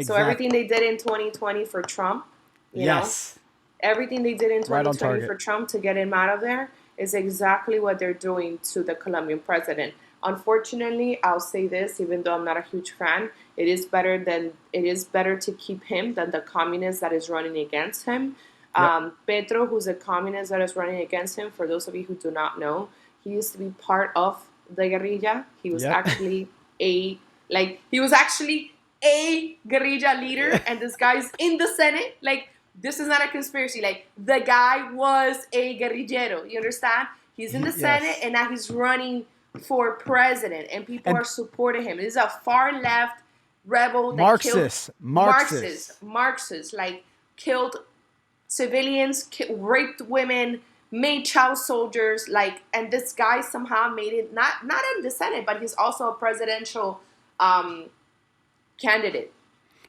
So everything exact. they did in 2020 for Trump, you know, Yes. everything they did in Right on 2020 target. for Trump to get him out of there is exactly what they're doing to the Colombian president. Unfortunately, I'll say this, even though I'm not a huge fan, it is better to keep him than the communist that is running against him. Yep. Petro, who's a communist that is running against him, for those of you who do not know, he used to be part of the guerrilla. Yep. A he was actually a guerrilla Yeah. leader, and this guy's in the Senate. Like, this is not a conspiracy. Like, the guy was a guerrillero. You understand? He's in the Senate, Yes. and now he's running for president, and people are And supporting him. This is a far left rebel that killed Marxists. Marxists. Marxists, like, killed civilians, raped women, made child soldiers. Like, and this guy somehow made it, not in the Senate, but he's also a presidential um, candidate.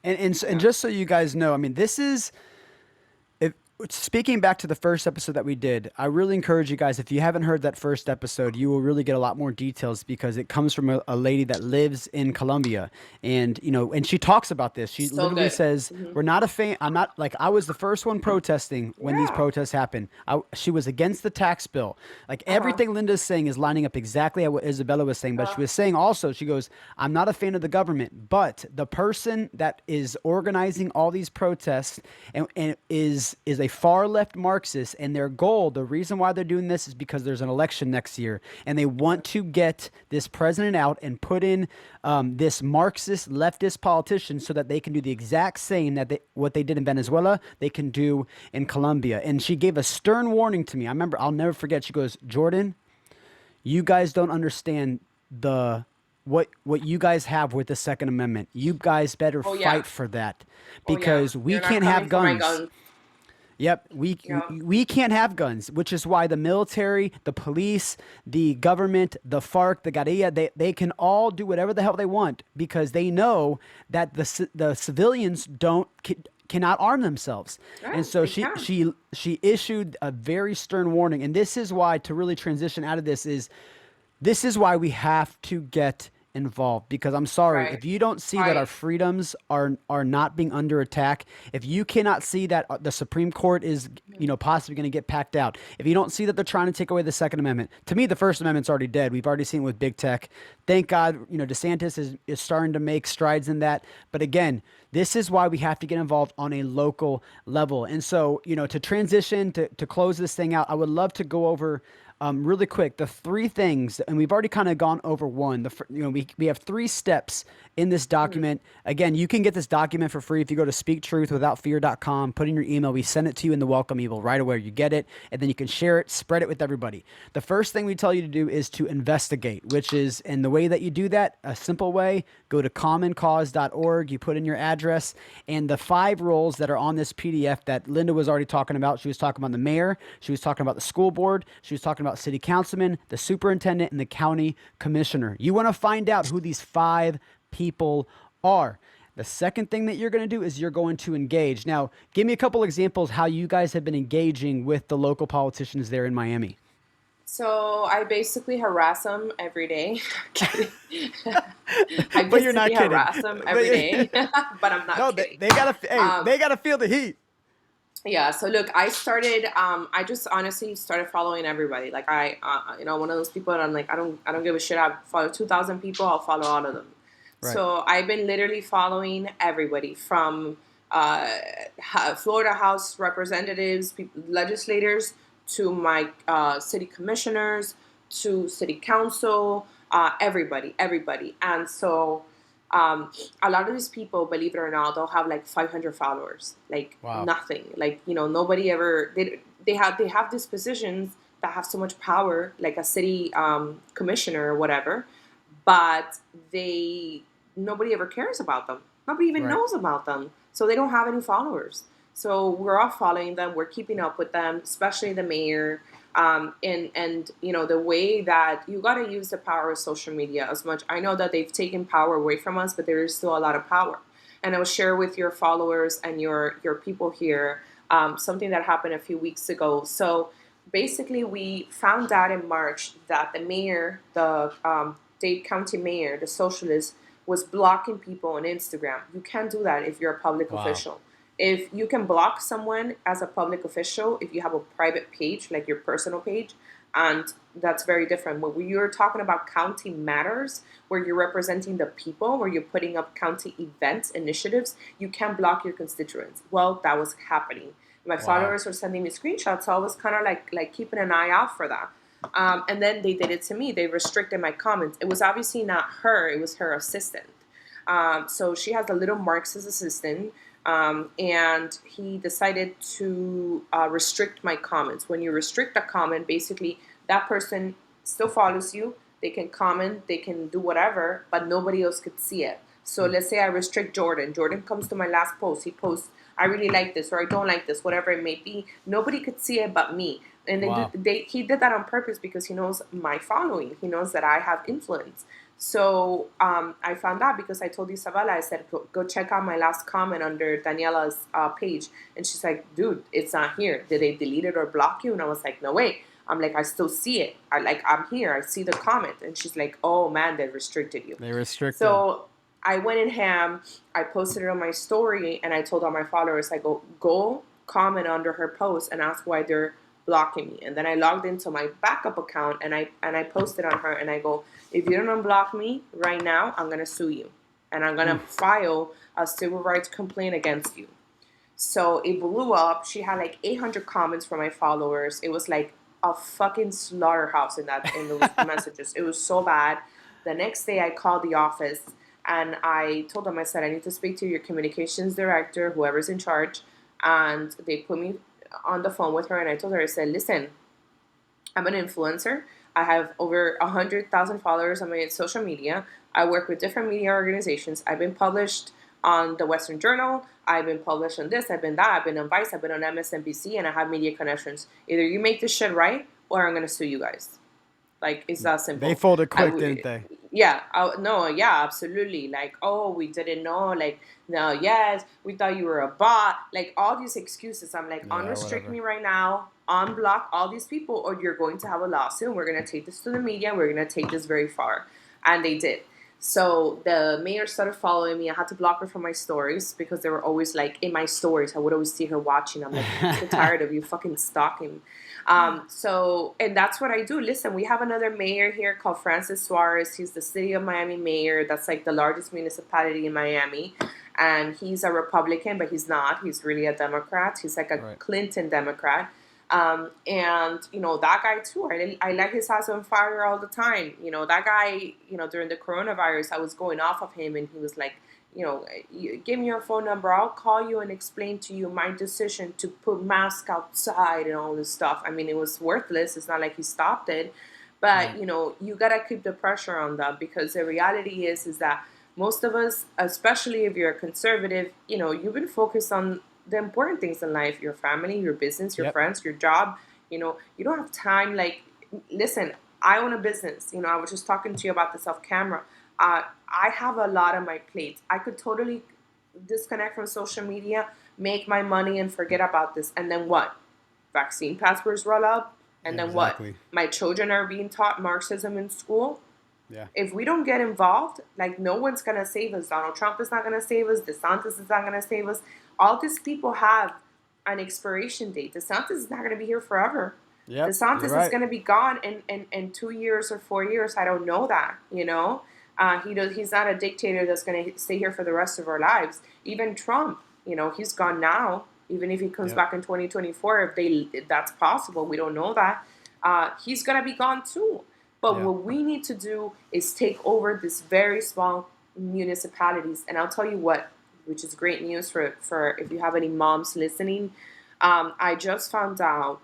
And Yeah. just so you guys know, I mean, this is if speaking back to the first episode that we did, I really encourage you guys, if you haven't heard that first episode, you will really get a lot more details because it comes from a lady that lives in Colombia. And, and she talks about this. She So literally good. says, Hmm. we're not a fan. I'm not like, I was the first one protesting when these Yeah. protests happened. She was against the tax bill. Like Uh huh. everything Linda's saying is lining up exactly at what Isabella was saying. But she was saying also, she goes, I'm not a fan of the government, but the person that is organizing all these protests and is a far left Marxist, and their goal, the reason why they're doing this is because there's an election next year, and they want to get this president out and put in this Marxist leftist politician so that they can do the exact same what they did in Venezuela, they can do in Colombia. And she gave a stern warning to me. I remember, I'll never forget. She goes, Jordan, you guys don't understand the what you guys have with the Second Amendment. You guys better Oh yeah. fight for that Oh yeah. because we You're not can't coming have for my guns. gun. Yep, we Yeah. we can't have guns, which is why the military, the police, the government, the FARC, the Guerrilla, they can all do whatever the hell they want because they know that the civilians cannot arm themselves. Yeah. And so They she can. she she issued a very stern warning, and this is why to really transition out of this is why we have to get involved because I'm sorry Right. if you don't see that our Right. freedoms are not being under attack, if you cannot see that the Supreme Court is possibly going to get packed out, if you don't see that they're trying to take away the Second Amendment, to me the First Amendment's already dead. We've already seen it with big tech. Thank God, DeSantis is starting to make strides in that. But again, this is why we have to get involved on a local level. And so, to transition to close this thing out, I would love to go over really quick, the three things, and we've already kind of gone over one. We have three steps in this document. Again, you can get this document for free if you go to speaktruthwithoutfear.com, put in your email. We send it to you in the welcome email right away. You get it, and then you can share it, spread it with everybody. The first thing we tell you to do is to investigate, which is, and the way that you do that, a simple way, go to commoncause.org, you put in your address, and the 5 roles that are on this PDF that Linda was already talking about. She was talking about the mayor, she was talking about the school board, she was talking about city councilman, the superintendent, and the county commissioner. You want to find out who these 5 people are. The second thing that you're going to do is you're going to engage. Now, give me a couple examples how you guys have been engaging with the local politicians there in Miami. So I basically harass them every day. Kidding. I But you're basically not kidding. harass them every day, But but I'm not no, kidding. they gotta. Hey, Um, they gotta feel the heat. yeah. So look, I started. I just honestly started following everybody. Like one of those people that I'm like, I don't give a shit. I follow 2,000 people. I'll follow all of them. Right. So I've been literally following everybody from uh, Florida House representatives, legislators, to my city commissioners, to city council, everybody. And so um, a lot of these people, believe it or not, they'll have like 500 followers, like Wow. nothing. Like, nobody ever, they have these positions that have so much power, like a city commissioner or whatever, but they nobody ever cares about them. Nobody even Right. knows about them. So they don't have any followers. So we're all following them. We're keeping up with them, especially the mayor. And the way that you got to use the power of social media as much. I know that they've taken power away from us, but there is still a lot of power. And I will share with your followers and your people here something that happened a few weeks ago. So basically, we found out in March that the mayor, the Dade County mayor, the socialist, was blocking people on Instagram. You can't do that if you're a public Wow. official. If you can block someone as a public official, if you have a private page, like your personal page, and that's very different. When you're talking about county matters, where you're representing the people, where you're putting up county events, initiatives, you can block your constituents. Well, that was happening. My Wow. followers were sending me screenshots, so I was kind of like keeping an eye out for that. And then they did it to me. They restricted my comments. It was obviously not her; it was her assistant. So she has a little Marxist assistant, and he decided to restrict my comments. When you restrict a comment, basically that person still follows you. They can comment, they can do whatever, but nobody else could see it. So Hmm. let's say I restrict Jordan. Jordan comes to my last post. He posts, "I really like this" or "I don't like this," whatever it may be. Nobody could see it but me. And Wow. he did that on purpose because he knows my following. He knows that I have influence. So I found out because I told Isabella, I said, go check out my last comment under Daniela's page. And she's like, dude, it's not here. Did they delete it or block you? And I was like, no way. I'm like, I still see it. I'm here. I see the comment. And she's like, oh man, they restricted you. They restricted. So I went in ham. I posted it on my story and I told all my followers, I go comment under her post and ask why they're blocking me. And then I logged into my backup account and I posted on her and I go, if you don't unblock me right now, I'm gonna sue you. And I'm gonna Oof. file a civil rights complaint against you. So it blew up. She had like 800 comments from my followers. It was like a fucking slaughterhouse in those messages. It was so bad. The next day, I called the office and I told them, I said, I need to speak to your communications director, whoever's in charge. And they put me on the phone with her, and I told her, I said, listen, I'm an influencer. I have over 100,000 followers on my social media. I work with different media organizations. I've been published on the Western Journal. I've been published on this. I've been that. I've been on Vice. I've been on MSNBC, and I have media connections. Either you make this shit right, or I'm gonna sue you guys. Like it's that They simple. folded I quick, didn't w- they? yeah, no, yeah, absolutely. Like, oh, we didn't know. Like, no, yes, we thought you were a bot. Like all these excuses. I'm like, Yeah. unrestrict Whatever. me right now, unblock all these people, or you're going to have a lawsuit. We're gonna take this to the media. We're gonna take this very far, and they did. So the mayor started following me. I had to block her from my stories because they were always like in my stories. I would always see her watching. I'm like, I'm so tired of you fucking stalking. And that's what I do. Listen, we have another mayor here called Francis Suarez. He's the city of Miami mayor. That's like the largest municipality in Miami. And he's a Republican, but he's not. He's really a Democrat. He's like a Right. Clinton Democrat. And that guy too. I let his house on fire all the time. That guy. During the coronavirus, I was going off of him, and he was like, give me your phone number. I'll call you and explain to you my decision to put masks outside and all this stuff. I mean, it was worthless. It's not like he stopped it, but Right. you gotta keep the pressure on that because the reality is that most of us, especially if you're a conservative, you've been focused on the important things in life: your family, your business, your Yep. friends, your job. You don't have time. Like, listen, I own a business. I was just talking to you about this off camera. I have a lot on my plate. I could totally disconnect from social media, make my money, and forget about this. And then what? Vaccine passports roll up. And then what? Exactly. My children are being taught Marxism in school. Yeah. If we don't get involved, like no one's gonna save us. Donald Trump is not gonna save us. DeSantis is not gonna save us. All these people have an expiration date. DeSantis is not gonna be here forever. Yep. You're DeSantis is right. gonna be gone in 2 years or 4 years. I don't know that. He's not a dictator that's gonna stay here for the rest of our lives. Even Trump, he's gone now. Even if he comes Yep. back in 2024, if that's possible, we don't know that. He's gonna be gone too. But Yeah. what we need to do is take over these very small municipalities. And I'll tell you what, which is great news for if you have any moms listening. I just found out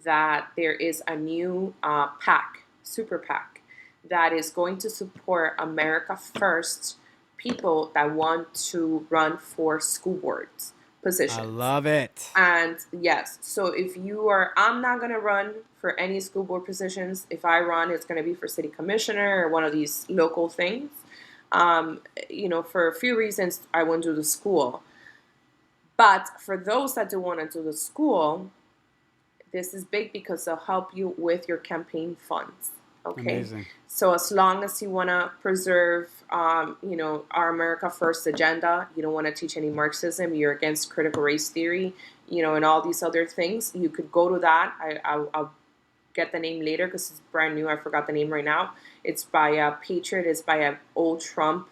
that there is a new PAC, super PAC, that is going to support America First people that want to run for school boards I positions. love it. And yes, so if you are, I'm not going to run for any school board positions. If I run, it's going to be for city commissioner or one of these local things. For a few reasons, I won't do the school. But for those that do want to do the school, this is big because they'll help you with your campaign funds. Okay, Amazing. so as long as you want to preserve, our America First agenda, you don't want to teach any Marxism, you're against critical race theory, and all these other things, you could go to that. I'll get the name later because it's brand new. I forgot the name right now. It's by a patriot. It's by a old Trump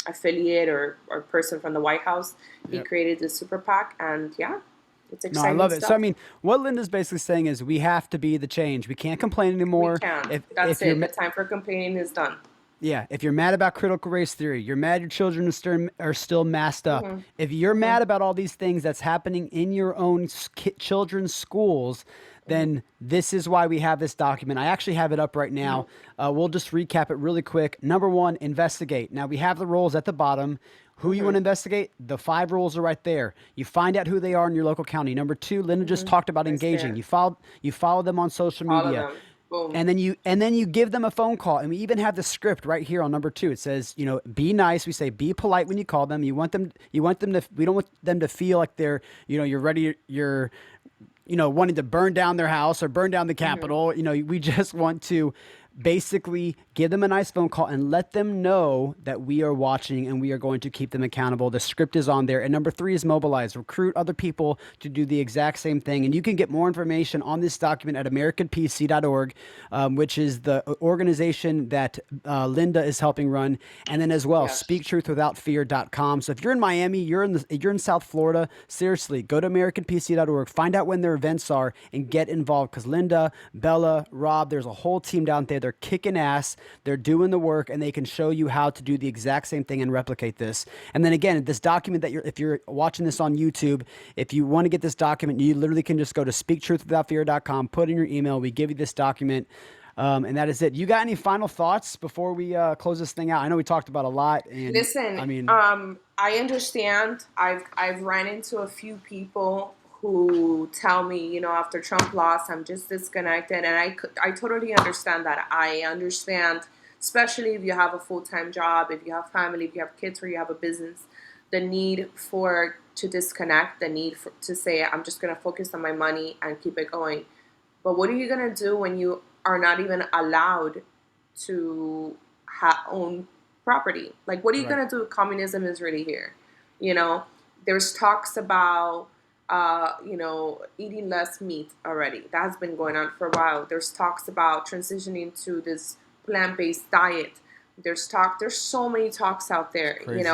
affiliate or person from the White House. He Yep. created this super PAC, and yeah, it's No, I exciting love it. So I stuff. mean, what Linda's basically saying is we have to be the change. We can't complain We anymore. can. If That's you're it. The time for complaining is done. Yeah, if you're mad about critical race theory, you're mad your children are still masked up. Hmm. If you're Hmm. mad about all these things that's happening in your own children's schools, Hmm. then this is why we have this document. I actually have it up right Hmm. now. We'll just recap it really quick. Number one, investigate. Now we have the rules at the bottom. Who you want Hmm. to investigate? The five rules are right there. You find out who they are in your local county. Number two, Linda just Hmm. talked about I engaging. stand. You follow them on social All of media, them. Boom. and then you give them a phone call, and we even have the script right here on number two. It says, be nice. We say be polite when you call them. You want them to, we don't want them to feel like they're, you're ready, you're, wanting to burn down their house or burn down the Hmm. Capitol. We just want to basically give them a nice phone call and let them know that we are watching and we are going to keep them accountable. The script is on there. And number three is mobilize, recruit other people to do the exact same thing. And you can get more information on this document at AmericanPC.org, which is the organization that Linda is helping run. And then as well, Yes. SpeakTruthWithoutFear.com. So if you're in Miami, you're in South Florida, seriously, go to AmericanPC.org, find out when their events are, and get involved. Because Linda, Bella, Rob, there's a whole team down there. They're kicking ass. They're doing the work, and they can show you how to do the exact same thing and replicate this. And then again, this document if you're watching this on YouTube, if you want to get this document, you literally can just go to SpeakTruthWithoutFear.com, put in your email. We give you this document. And that is it. You got any final thoughts before we close this thing out? I know we talked about a lot, and Listen, I mean, I understand. I've ran into a few people who tell me, after Trump lost, I'm just disconnected, and I totally understand that. I understand, especially if you have a full time job, if you have family, if you have kids, or you have a business, the need for to disconnect, the need to say, I'm just gonna focus on my money and keep it going. But what are you gonna do when you are not even allowed to own property? Like, what are you right. gonna do? Communism is really here. You know, there's talks about eating less meat already. That's been going on for a while. There's talks about transitioning to this plant-based diet. There's so many talks out It's there. crazy.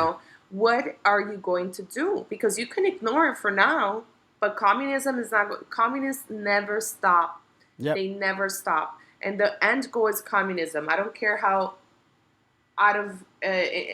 What are you going to do? Because you can ignore it for now, but communism is not. Communists never stop. Yep. They never stop. And the end goal is communism. I don't care how out of,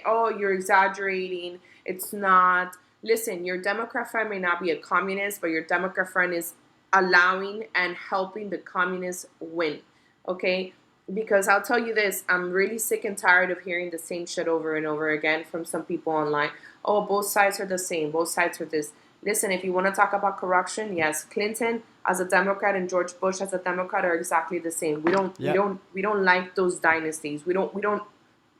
oh, you're exaggerating. It's not. Listen, your Democrat friend may not be a communist, but your Democrat friend is allowing and helping the communists win. Okay? Because I'll tell you this, I'm really sick and tired of hearing the same shit over and over again from some people online. Oh, both sides are the same. Both sides are this. Listen, if you want to talk about corruption, yes, Clinton as a Democrat and George Bush as a Democrat are exactly the same. We don't we Yep. don't we don't like those dynasties. We don't like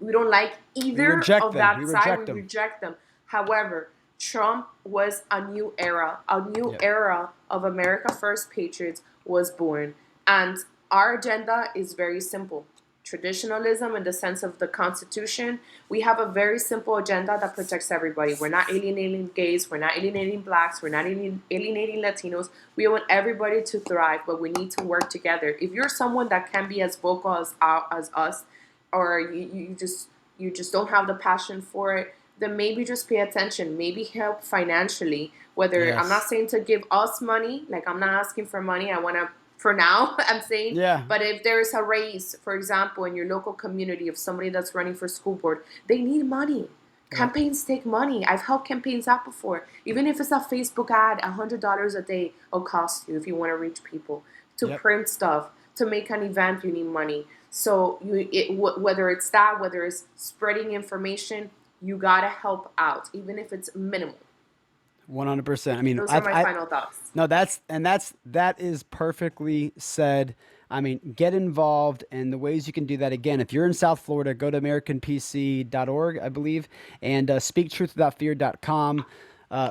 We either reject of them. that We side. We reject them. reject them. However, Trump was a new era. A new Yep. era of America First Patriots was born. And our agenda is very simple. Traditionalism in the sense of the Constitution, we have a very simple agenda that protects everybody. We're not alienating gays, we're not alienating blacks, we're not alienating Latinos. We want everybody to thrive, but we need to work together. If you're someone that can be as vocal as us, or you just don't have the passion for it, then maybe just pay attention. Maybe help financially. Whether I'm not Yes. saying to give us money, like I'm not asking for money. I want to for now. I'm saying, Yeah. but if there is a race, for example, in your local community of somebody that's running for school board, they need money. Yep. Campaigns take money. I've helped campaigns out before. Even if it's a Facebook ad, $100 a day will cost you if you want to reach people. To Yep. print stuff, to make an event, you need money. So whether it's that, whether it's spreading information, you gotta help out, even if it's minimal. 100%. I mean, Those are my final thoughts. no, that is perfectly said. I mean, get involved, and the ways you can do that. Again, if you're in South Florida, go to americanpc.org, I believe, and speaktruthwithoutfear.com.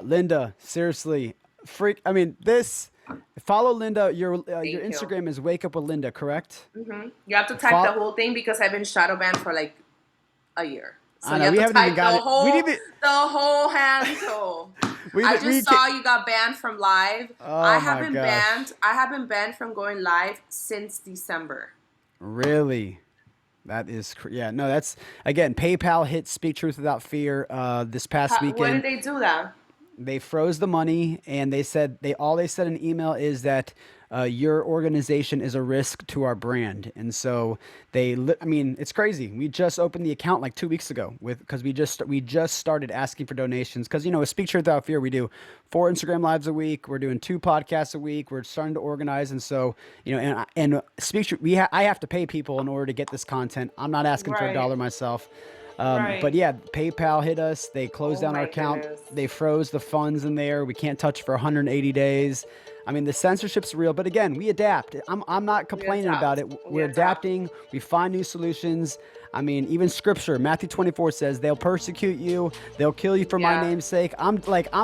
Linda, seriously, freak. I mean, this. Follow Linda. Your Thank you. Instagram is Wake Up with Linda, correct? You have to type the Fo- whole thing because I've been shadow banned for like a year. So I you know have we to haven't even type got it. We didn't. the whole handle. I We just can't. saw you got banned from live. Oh my gosh. I have been banned from going live since December. Really? That is, yeah, no, that's, again, PayPal hit Speak Truth Without Fear this past Why did weekend. they do that? They froze the money, and they said in email is that your organization is a risk to our brand. And so I mean, it's crazy. We just opened the account like 2 weeks ago because we just started asking for donations because with Speak Truth Without Fear we do 4 Instagram lives a week. We're doing 2 podcasts a week. We're starting to organize, and so and Speak Truth, I have to pay people in order to get this content. I'm not asking for a Right. dollar myself. But Right. yeah, PayPal hit us. They closed Oh down our my account. goodness. They froze the funds in there. We can't touch for 180 days. I mean, the censorship's real, but again, we adapt. I'm not We complaining about adapt. it. We We're adapt. adapting. We find new solutions. I mean, even scripture, Matthew 24 says, "They'll persecute you. They'll kill you for my Yeah. name's sake." I'm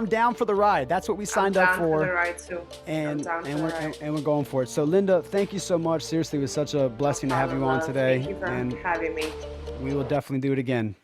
down for the ride. That's what we I'm signed up down for the for, ride too. I'm and down for and the we're ride. and we're going for it. So, Linda, thank you so much. Seriously, it was such a No blessing to have you problem, on love. Thank today, you for and having me. we will definitely do it again.